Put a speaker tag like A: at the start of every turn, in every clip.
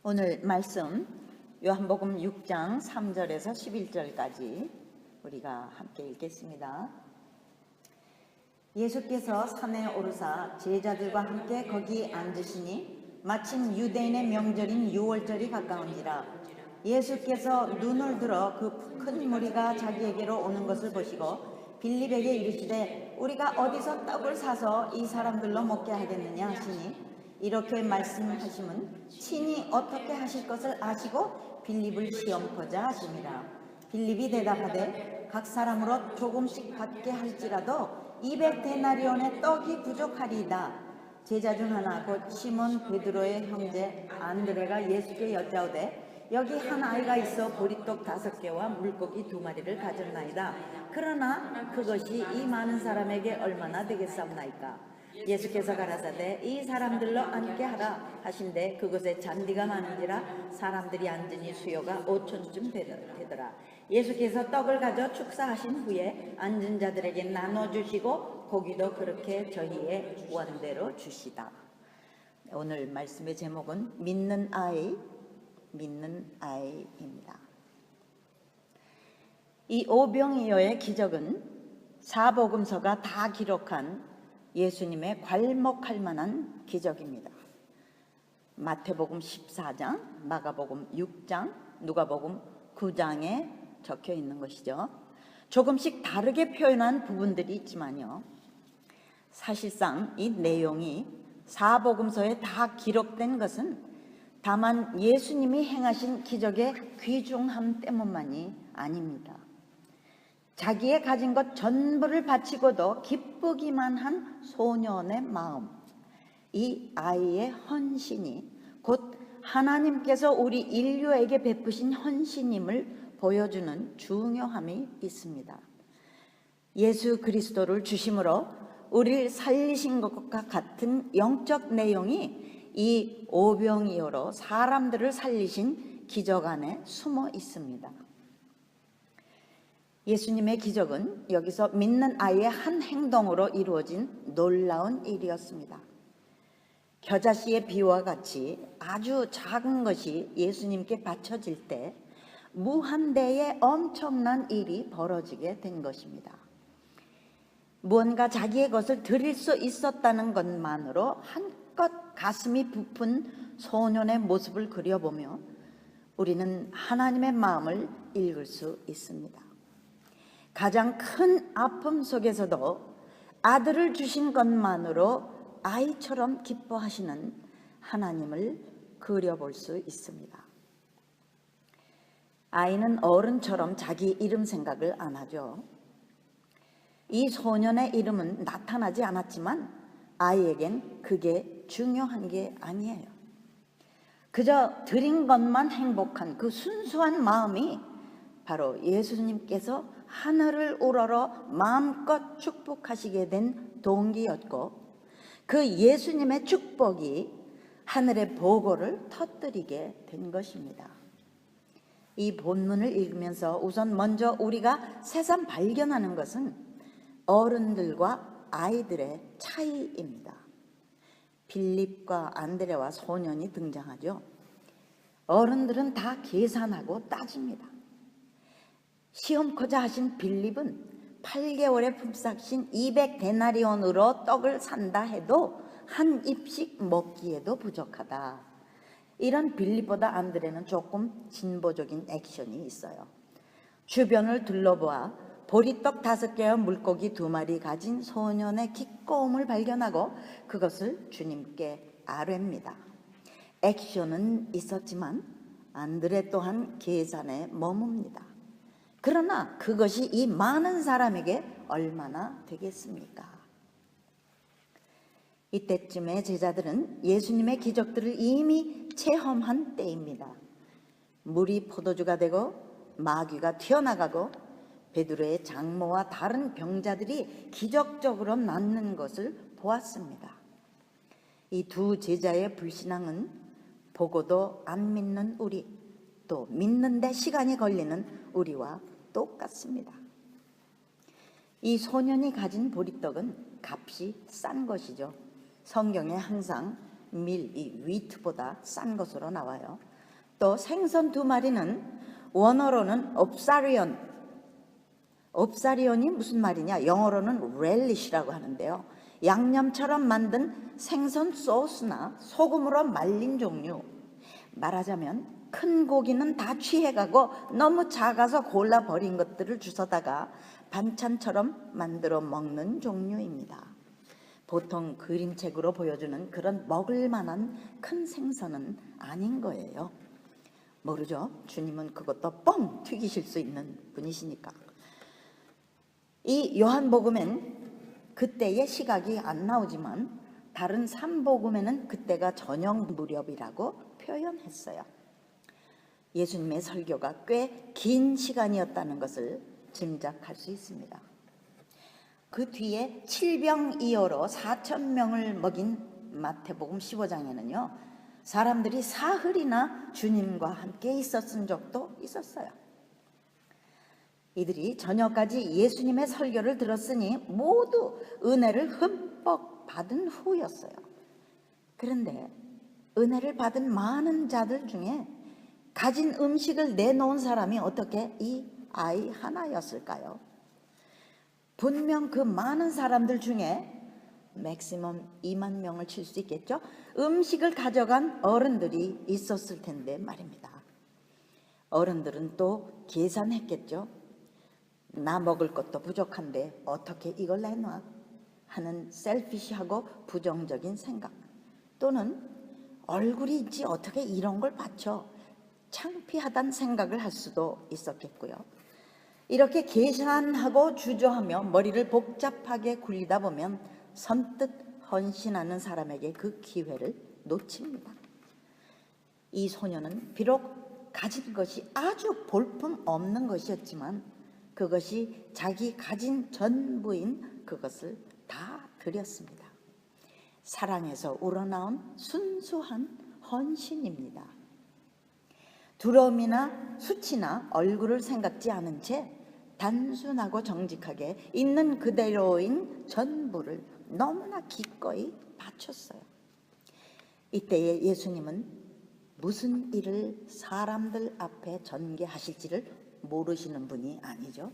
A: 오늘 말씀 요한복음 6장 3절에서 11절까지 우리가 함께 읽겠습니다. 예수께서 산에 오르사 제자들과 함께 거기 앉으시니 마침 유대인의 명절인 유월절이 가까운지라. 예수께서 눈을 들어 그 큰 무리가 자기에게로 오는 것을 보시고 빌립에게 이르시되 우리가 어디서 떡을 사서 이 사람들로 먹게 하겠느냐 하시니, 이렇게 말씀하심은 친히 어떻게 하실 것을 아시고 빌립을 시험코자 하심이라. 빌립이 대답하되 각 사람으로 조금씩 받게 할지라도 200데나리온의 떡이 부족하리이다. 제자 중 하나 곧 시몬 베드로의 형제 안드레가 예수께 여짜오되 여기 한 아이가 있어 보리떡 5개와 물고기 2마리를 가졌나이다. 그러나 그것이 이 많은 사람에게 얼마나 되겠사옵나이까. 예수께서 가라사대 이 사람들로 앉게 하라 하신대 그곳에 잔디가 많은지라 사람들이 앉으니 수요가 5천쯤 되더라. 예수께서 떡을 가져 축사하신 후에 앉은 자들에게 나눠주시고 고기도 그렇게 저희의 원대로 주시다. 오늘 말씀의 제목은 믿는 아이입니다. 이 오병이어의 기적은 사복음서가 다 기록한 예수님의 괄목할 만한 기적입니다. 마태복음 14장, 마가복음 6장, 누가복음 9장에 적혀 있는 것이죠. 조금씩 다르게 표현한 부분들이 있지만요, 사실상 이 내용이 사복음서에 다 기록된 것은 다만 예수님이 행하신 기적의 귀중함 때문만이 아닙니다. 자기의 가진 것 전부를 바치고도 기쁘기만 한 소년의 마음, 이 아이의 헌신이 곧 하나님께서 우리 인류에게 베푸신 헌신임을 보여주는 중요함이 있습니다. 예수 그리스도를 주심으로 우리를 살리신 것과 같은 영적 내용이 이 오병이어로 사람들을 살리신 기적 안에 숨어 있습니다. 예수님의 기적은 여기서 믿는 아이의 한 행동으로 이루어진 놀라운 일이었습니다. 겨자씨의 비유와 같이 아주 작은 것이 예수님께 바쳐질 때 무한대의 엄청난 일이 벌어지게 된 것입니다. 무언가 자기의 것을 드릴 수 있었다는 것만으로 한껏 가슴이 부푼 소년의 모습을 그려보며 우리는 하나님의 마음을 읽을 수 있습니다. 가장 큰 아픔 속에서도 아들을 주신 것만으로 아이처럼 기뻐하시는 하나님을 그려볼 수 있습니다. 아이는 어른처럼 자기 이름 생각을 안 하죠. 이 소년의 이름은 나타나지 않았지만 아이에겐 그게 중요한 게 아니에요. 그저 드린 것만 행복한 그 순수한 마음이 바로 예수님께서 하늘을 우러러 마음껏 축복하시게 된 동기였고, 그 예수님의 축복이 하늘의 보고를 터뜨리게 된 것입니다. 이 본문을 읽으면서 우선 먼저 우리가 새삼 발견하는 것은 어른들과 아이들의 차이입니다. 빌립과 안드레와 소년이 등장하죠. 어른들은 다 계산하고 따집니다. 시험코자 하신 빌립은 8개월의 품삯인 200데나리온으로 떡을 산다 해도 한 입씩 먹기에도 부족하다. 이런 빌립보다 안드레는 조금 진보적인 액션이 있어요. 주변을 둘러보아 보리떡 5개와 물고기 2마리 가진 소년의 기꺼움을 발견하고 그것을 주님께 아뢰입니다. 액션은 있었지만 안드레 또한 계산에 머뭅니다. 그러나 그것이 이 많은 사람에게 얼마나 되겠습니까? 이때쯤에 제자들은 예수님의 기적들을 이미 체험한 때입니다. 물이 포도주가 되고 마귀가 튀어나가고 베드로의 장모와 다른 병자들이 기적적으로 낫는 것을 보았습니다. 이 두 제자의 불신앙은 보고도 안 믿는 우리, 또 믿는데 시간이 걸리는 우리와 똑같습니다. 이 소년이 가진 보리떡은 값이 싼 것이죠. 성경에 항상 밀, 이 위트보다 싼 것으로 나와요. 또 생선 2마리는 원어로는 옵사리온이 무슨 말이냐? 영어로는 relish라고 하는데요. 양념처럼 만든 생선 소스나 소금으로 말린 종류. 말하자면 큰 고기는 다 취해가고 너무 작아서 골라버린 것들을 주워다가 반찬처럼 만들어 먹는 종류입니다. 보통 그림책으로 보여주는 그런 먹을 만한 큰 생선은 아닌 거예요. 모르죠? 주님은 그것도 뻥 튀기실 수 있는 분이시니까. 이 요한복음엔 그때의 시각이 안 나오지만 다른 3복음에는 그때가 저녁 무렵이라고 표현했어요. 예수님의 설교가 꽤 긴 시간이었다는 것을 짐작할 수 있습니다. 그 뒤에 7병이어로 4,000명을 먹인 마태복음 15장에는요. 사람들이 사흘이나 주님과 함께 있었은 적도 있었어요. 이들이 저녁까지 예수님의 설교를 들었으니 모두 은혜를 흠뻑 받은 후였어요. 그런데 은혜를 받은 많은 자들 중에 가진 음식을 내놓은 사람이 어떻게 이 아이 하나였을까요? 분명 그 많은 사람들 중에 맥시멈 2만 명을 칠 수 있겠죠? 음식을 가져간 어른들이 있었을 텐데 말입니다. 어른들은 또 계산했겠죠? 나 먹을 것도 부족한데 어떻게 이걸 내놔? 하는 셀피시하고 부정적인 생각, 또는 얼굴이 있지 어떻게 이런 걸 바쳐? 창피하다는 생각을 할 수도 있었겠고요. 이렇게 계산하고 주저하며 머리를 복잡하게 굴리다 보면 선뜻 헌신하는 사람에게 그 기회를 놓칩니다. 이 소녀는 비록 가진 것이 아주 볼품 없는 것이었지만 그것이 자기 가진 전부인 그것을 다 드렸습니다. 사랑에서 우러나온 순수한 헌신입니다. 두려움이나 수치나 얼굴을 생각지 않은 채 단순하고 정직하게 있는 그대로인 전부를 너무나 기꺼이 바쳤어요. 이때에 예수님은 무슨 일을 사람들 앞에 전개하실지를 모르시는 분이 아니죠.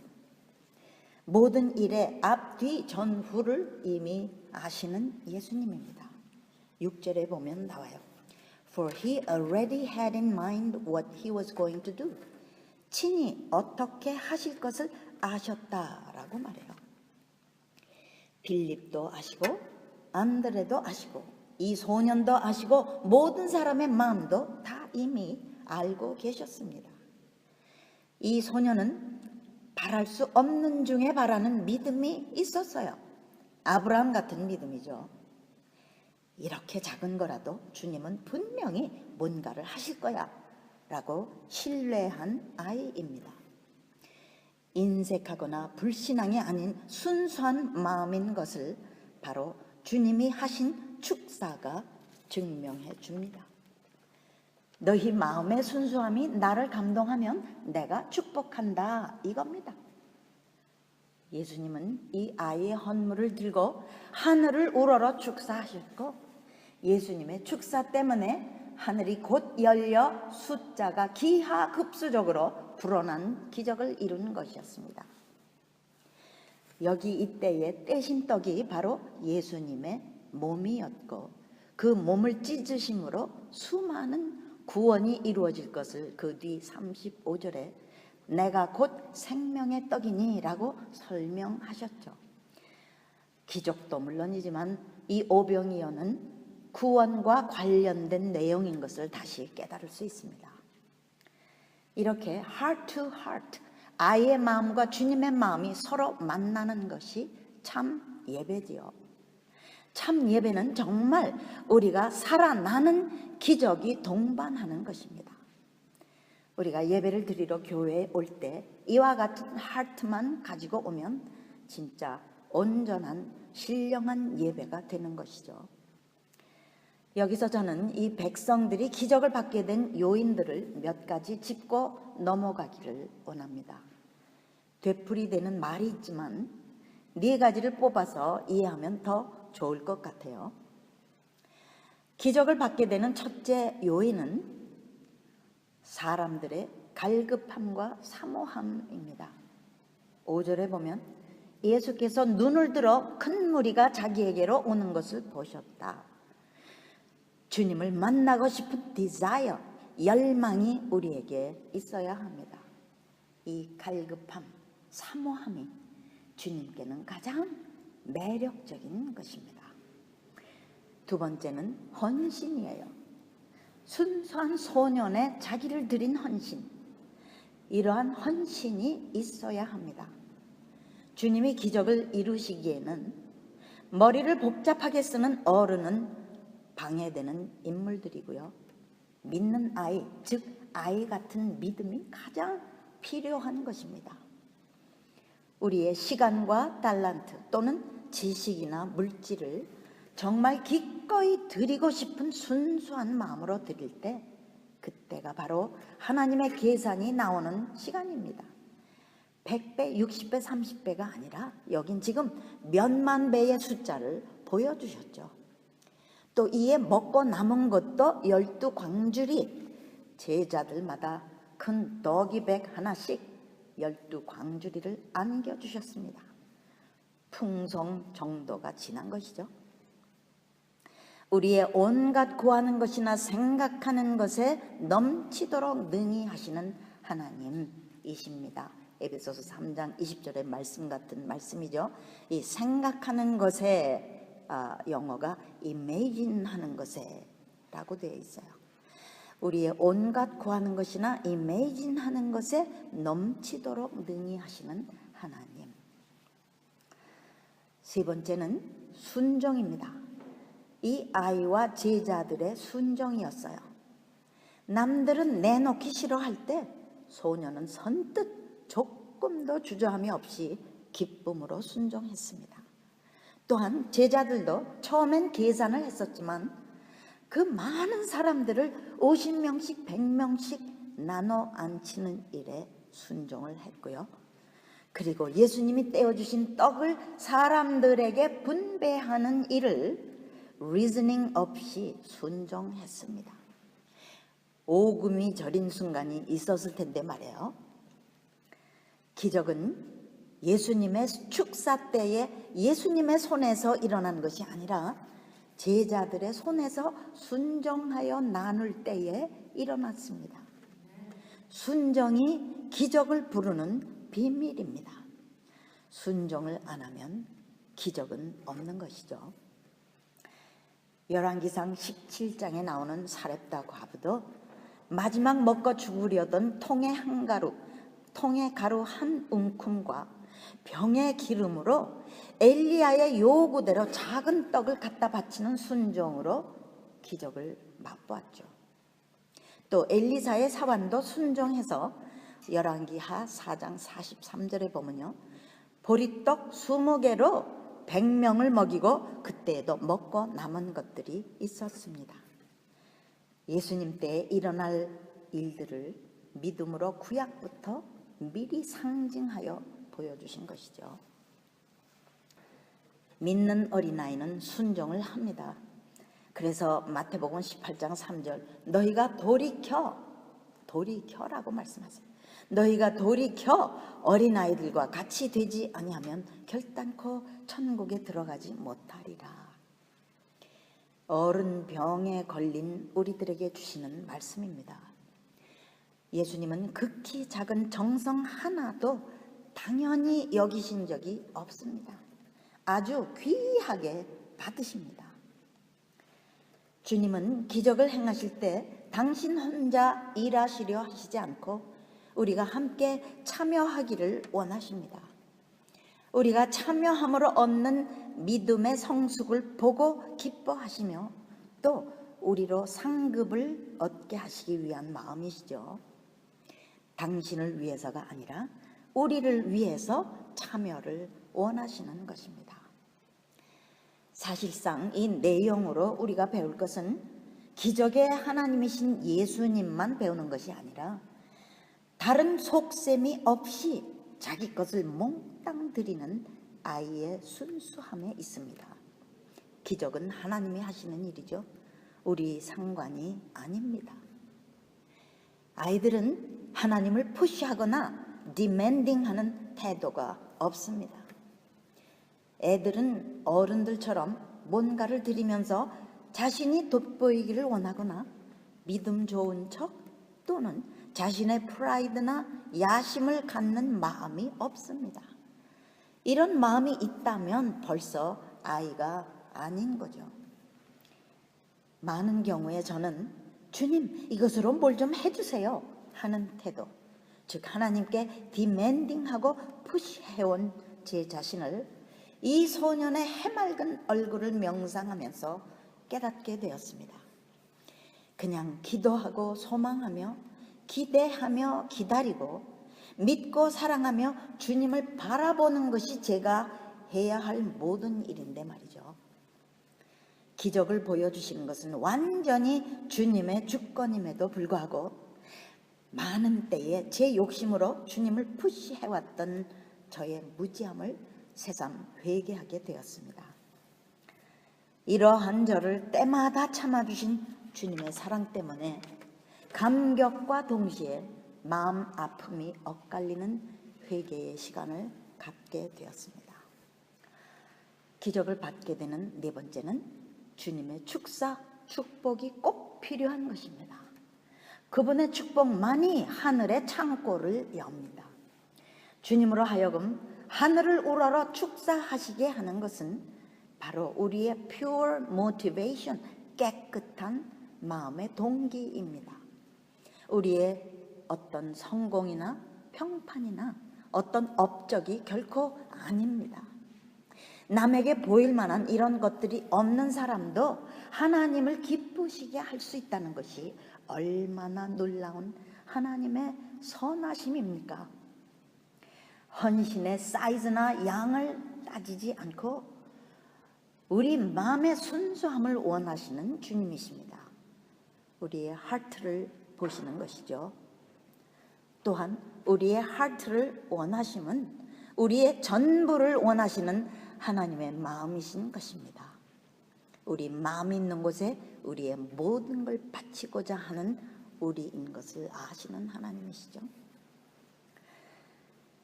A: 모든 일의 앞뒤 전후를 이미 아시는 예수님입니다. 6절에 보면 나와요. For he already had in mind what he was going to do. 친히 어떻게 하실 것을 아셨다라고 말해요. 빌립도 아시고 안드레도 아시고 이 소년도 아시고 모든 사람의 마음도 다 이미 알고 계셨습니다. 이 소년은 바랄 수 없는 중에 바라는 믿음이 있었어요. 아브라함 같은 믿음이죠. 이렇게 작은 거라도 주님은 분명히 뭔가를 하실 거야 라고 신뢰한 아이입니다. 인색하거나 불신앙이 아닌 순수한 마음인 것을 바로 주님이 하신 축사가 증명해 줍니다. 너희 마음의 순수함이 나를 감동하면 내가 축복한다 이겁니다. 예수님은 이 아이의 헌물을 들고 하늘을 우러러 축사하셨고 예수님의 축사 때문에 하늘이 곧 열려 숫자가 기하급수적으로 불어난 기적을 이루는 것이었습니다. 여기 이때의 떼신 떡이 바로 예수님의 몸이었고 그 몸을 찢으심으로 수많은 구원이 이루어질 것을 그 뒤 35절에 내가 곧 생명의 떡이니 라고 설명하셨죠. 기적도 물론이지만 이 오병이어는 구원과 관련된 내용인 것을 다시 깨달을 수 있습니다. 이렇게 heart to heart, 아이의 마음과 주님의 마음이 서로 만나는 것이 참 예배지요. 참 예배는 정말 우리가 살아나는 기적이 동반하는 것입니다. 우리가 예배를 드리러 교회에 올 때 이와 같은 하트만 가지고 오면 진짜 온전한 신령한 예배가 되는 것이죠. 여기서 저는 이 백성들이 기적을 받게 된 요인들을 몇 가지 짚고 넘어가기를 원합니다. 되풀이되는 말이 있지만 4가지를 뽑아서 이해하면 더 좋을 것 같아요. 기적을 받게 되는 첫째 요인은 사람들의 갈급함과 사모함입니다. 5절에 보면 예수께서 눈을 들어 큰 무리가 자기에게로 오는 것을 보셨다. 주님을 만나고 싶은 디자이어, 열망이 우리에게 있어야 합니다. 이 갈급함, 사모함이 주님께는 가장 매력적인 것입니다. 두 번째는 헌신이에요. 순수한 소년의 자기를 드린 헌신, 이러한 헌신이 있어야 합니다. 주님이 기적을 이루시기에는 머리를 복잡하게 쓰는 어른은 방해되는 인물들이고요, 믿는 아이, 즉 아이 같은 믿음이 가장 필요한 것입니다. 우리의 시간과 달란트 또는 지식이나 물질을 정말 기꺼이 드리고 싶은 순수한 마음으로 드릴 때, 그때가 바로 하나님의 계산이 나오는 시간입니다. 100배, 60배, 30배가 아니라 여긴 지금 몇만 배의 숫자를 보여주셨죠. 또 이에 먹고 남은 것도 12광주리, 제자들마다 큰 떡이백 하나씩 12광주리를 안겨주셨습니다. 풍성 정도가 지난 것이죠. 우리의 온갖 구하는 것이나 생각하는 것에 넘치도록 능히 하시는 하나님이십니다. 에베소서 3장 20절의 말씀 같은 말씀이죠. 이 생각하는 것에 영어가 imagine 하는 것에 라고 되어 있어요. 우리의 온갖 구하는 것이나 imagine 하는 것에 넘치도록 능히 하시는 하나님. 세 번째는 순종입니다. 이 아이와 제자들의 순종이었어요. 남들은 내놓기 싫어할 때 소녀는 선뜻 조금도 주저함이 없이 기쁨으로 순종했습니다. 또한 제자들도 처음엔 계산을 했었지만 그 많은 사람들을 50명씩 100명씩 나눠 앉히는 일에 순종을 했고요. 그리고 예수님이 떼어주신 떡을 사람들에게 분배하는 일을 리즈닝 없이 순종했습니다. 오금이 저린 순간이 있었을 텐데 말이에요. 기적은 예수님의 축사 때에 예수님의 손에서 일어난 것이 아니라 제자들의 손에서 순종하여 나눌 때에 일어났습니다. 순종이 기적을 부르는 비밀입니다. 순종을 안 하면 기적은 없는 것이죠. 열왕기상 17장에 나오는 사렙다 과부도 마지막 먹고 죽으려던 통의 가루 한 움큼과 병의 기름으로 엘리야의 요구대로 작은 떡을 갖다 바치는 순종으로 기적을 맛보았죠. 또 엘리사의 사환도 순종해서 열왕기하 4장 43절에 보면요, 보리떡 20개로 100명을 먹이고 그때에도 먹고 남은 것들이 있었습니다. 예수님 때에 일어날 일들을 믿음으로 구약부터 미리 상징하여 보여주신 것이죠. 믿는 어린아이는 순종을 합니다. 그래서 마태복음 18장 3절 너희가 돌이켜라고 말씀하세요. 너희가 돌이켜 어린아이들과 같이 되지 아니하면 결단코 천국에 들어가지 못하리라. 어른 병에 걸린 우리들에게 주시는 말씀입니다. 예수님은 극히 작은 정성 하나도 당연히 여기신 적이 없습니다. 아주 귀하게 받으십니다. 주님은 기적을 행하실 때 당신 혼자 일하시려 하시지 않고 우리가 함께 참여하기를 원하십니다. 우리가 참여함으로 얻는 믿음의 성숙을 보고 기뻐하시며 또 우리로 상급을 얻게 하시기 위한 마음이시죠. 당신을 위해서가 아니라 우리를 위해서 참여를 원하시는 것입니다. 사실상 이 내용으로 우리가 배울 것은 기적의 하나님이신 예수님만 배우는 것이 아니라 다른 속셈이 없이 자기 것을 몽땅 드리는 아이의 순수함에 있습니다. 기적은 하나님이 하시는 일이죠. 우리 상관이 아닙니다. 아이들은 하나님을 푸시하거나 디맨딩하는 태도가 없습니다. 애들은 어른들처럼 뭔가를 드리면서 자신이 돋보이기를 원하거나 믿음 좋은 척 또는 자신의 프라이드나 야심을 갖는 마음이 없습니다. 이런 마음이 있다면 벌써 아이가 아닌 거죠. 많은 경우에 저는 주님 이것으로 뭘 좀 해주세요 하는 태도, 즉 하나님께 디맨딩하고 푸시해온 제 자신을 이 소년의 해맑은 얼굴을 명상하면서 깨닫게 되었습니다. 그냥 기도하고 소망하며 기대하며 기다리고 믿고 사랑하며 주님을 바라보는 것이 제가 해야 할 모든 일인데 말이죠. 기적을 보여주시는 것은 완전히 주님의 주권임에도 불구하고 많은 때에 제 욕심으로 주님을 푸시해왔던 저의 무지함을 새삼 회개하게 되었습니다. 이러한 저를 때마다 참아주신 주님의 사랑 때문에 감격과 동시에 마음 아픔이 엇갈리는 회개의 시간을 갖게 되었습니다. 기적을 받게 되는 네 번째는 주님의 축사, 축복이 꼭 필요한 것입니다. 그분의 축복만이 하늘의 창고를 엽니다. 주님으로 하여금 하늘을 우러러 축사하시게 하는 것은 바로 우리의 pure motivation, 깨끗한 마음의 동기입니다. 우리의 어떤 성공이나 평판이나 어떤 업적이 결코 아닙니다. 남에게 보일 만한 이런 것들이 없는 사람도 하나님을 기쁘시게 할 수 있다는 것이 얼마나 놀라운 하나님의 선하심입니까? 헌신의 사이즈나 양을 따지지 않고 우리 마음의 순수함을 원하시는 주님이십니다. 우리의 하트를 보시는 것이죠. 또한 우리의 하트를 원하심은 우리의 전부를 원하시는 하나님의 마음이신 것입니다. 우리 마음이 있는 곳에 우리의 모든 걸 바치고자 하는 우리인 것을 아시는 하나님이시죠.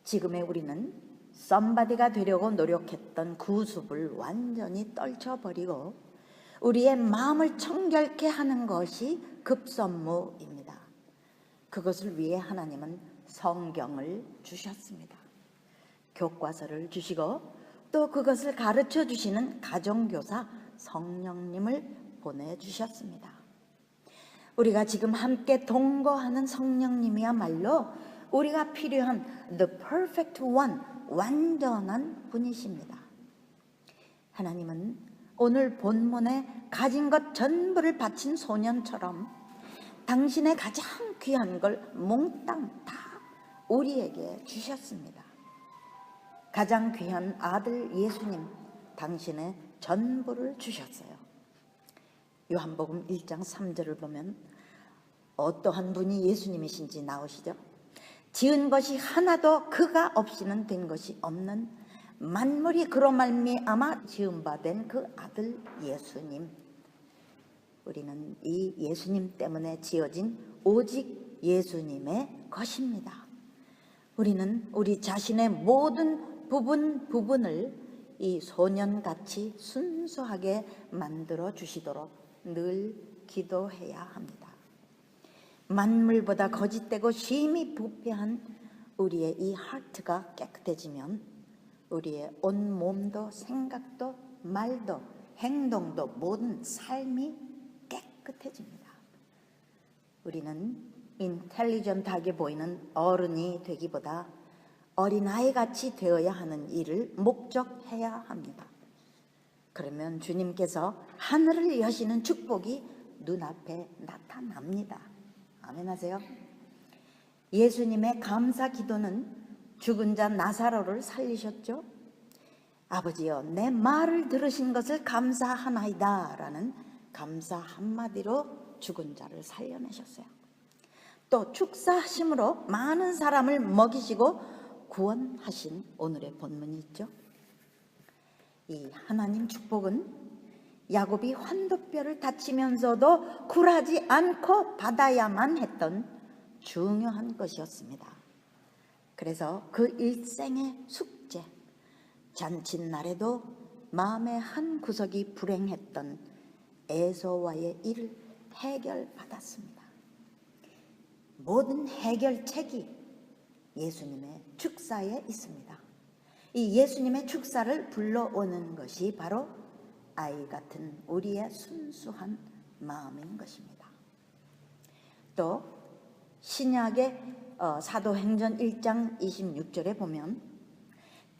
A: 지금의 우리는 somebody가 되려고 노력했던 그 숲을 완전히 떨쳐버리고 우리의 마음을 청결케 하는 것이 급선무입니다. 그것을 위해 하나님은 성경을 주셨습니다. 교과서를 주시고 또 그것을 가르쳐 주시는 가정교사 성령님을 보내주셨습니다. 우리가 지금 함께 동거하는 성령님이야말로 우리가 필요한 the perfect one, 완전한 분이십니다. 하나님은 오늘 본문에 가진 것 전부를 바친 소년처럼 당신의 가장 귀한 걸 몽땅 다 우리에게 주셨습니다. 가장 귀한 아들 예수님, 당신의 전부를 주셨어요. 요한복음 1장 3절을 보면 어떠한 분이 예수님이신지 나오시죠. 지은 것이 하나도 그가 없이는 된 것이 없는 만물이 그로 말미암아 지은 바 된 그 아들 예수님. 우리는 이 예수님 때문에 지어진 오직 예수님의 것입니다. 우리는 우리 자신의 모든 부분을 이 소년같이 순수하게 만들어 주시도록 늘 기도해야 합니다. 만물보다 거짓되고 심히 부패한 우리의 이 하트가 깨끗해지면 우리의 온 몸도 생각도 말도 행동도 모든 삶이 깨끗해집니다. 우리는 인텔리전트하게 보이는 어른이 되기보다 어린아이같이 되어야 하는 일을 목적해야 합니다. 그러면 주님께서 하늘을 여시는 축복이 눈앞에 나타납니다. 아멘 하세요. 예수님의 감사 기도는 죽은 자 나사로를 살리셨죠. 아버지여 내 말을 들으신 것을 감사하나이다 라는 감사 한마디로 죽은 자를 살려내셨어요. 또 축사하심으로 많은 사람을 먹이시고 구원하신 오늘의 본문이 있죠. 이 하나님 축복은 야곱이 환도뼈를 다치면서도 굴하지 않고 받아야만 했던 중요한 것이었습니다. 그래서 그 일생의 숙제, 잔칫날에도 마음의 한 구석이 불행했던 에서와의 일을 해결받았습니다. 모든 해결책이 예수님의 축사에 있습니다. 이 예수님의 축사를 불러오는 것이 바로 아이 같은 우리의 순수한 마음인 것입니다. 또 신약의 사도행전 1장 26절에 보면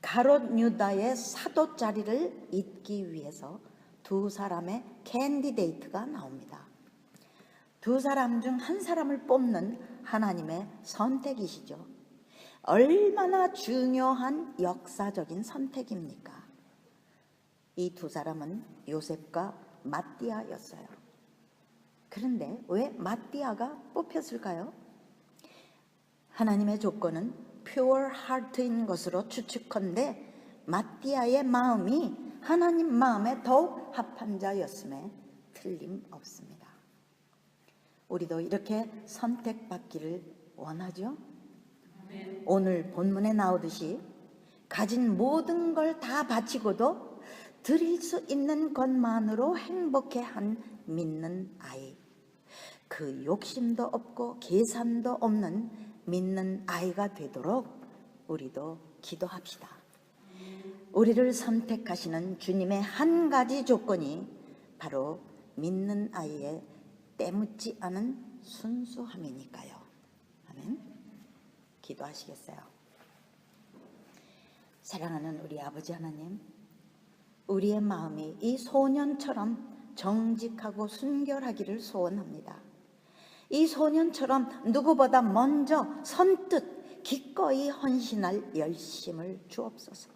A: 가롯 유다의 사도 자리를 잇기 위해서 두 사람의 캔디데이트가 나옵니다. 두 사람 중 한 사람을 뽑는 하나님의 선택이시죠. 얼마나 중요한 역사적인 선택입니까? 이 두 사람은 요셉과 마띠아였어요. 그런데 왜 마띠아가 뽑혔을까요? 하나님의 조건은 pure heart인 것으로 추측컨대 마띠아의 마음이 하나님 마음에 더욱 합한 자였음에 틀림없습니다. 우리도 이렇게 선택받기를 원하죠? 오늘 본문에 나오듯이 가진 모든 걸 다 바치고도 드릴 수 있는 것만으로 행복해한 믿는 아이, 그 욕심도 없고 계산도 없는 믿는 아이가 되도록 우리도 기도합시다. 우리를 선택하시는 주님의 한 가지 조건이 바로 믿는 아이의 때묻지 않은 순수함이니까요. 아멘. 기도하시겠어요? 사랑하는 우리 아버지 하나님, 우리의 마음이 이 소년처럼 정직하고 순결하기를 소원합니다. 이 소년처럼 누구보다 먼저 선뜻 기꺼이 헌신할 열심을 주옵소서.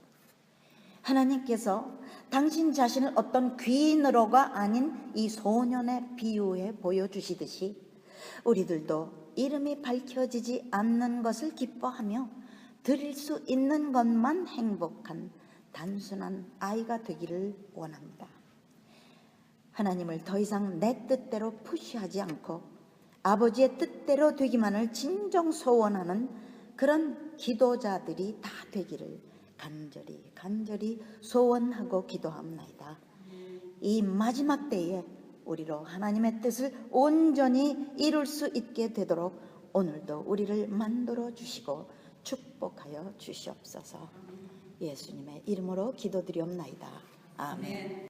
A: 하나님께서 당신 자신을 어떤 귀인으로가 아닌 이 소년의 비유에 보여주시듯이 우리들도 이름이 밝혀지지 않는 것을 기뻐하며 드릴 수 있는 것만 행복한 단순한 아이가 되기를 원합니다. 하나님을 더 이상 내 뜻대로 푸시하지 않고 아버지의 뜻대로 되기만을 진정 소원하는 그런 기도자들이 다 되기를 간절히 소원하고 기도합니다. 이 마지막 때에 우리로 하나님의 뜻을 온전히 이룰 수 있게 되도록 오늘도 우리를 만들어 주시고 축복하여 주시옵소서. 예수님의 이름으로 기도드리옵나이다. 아멘.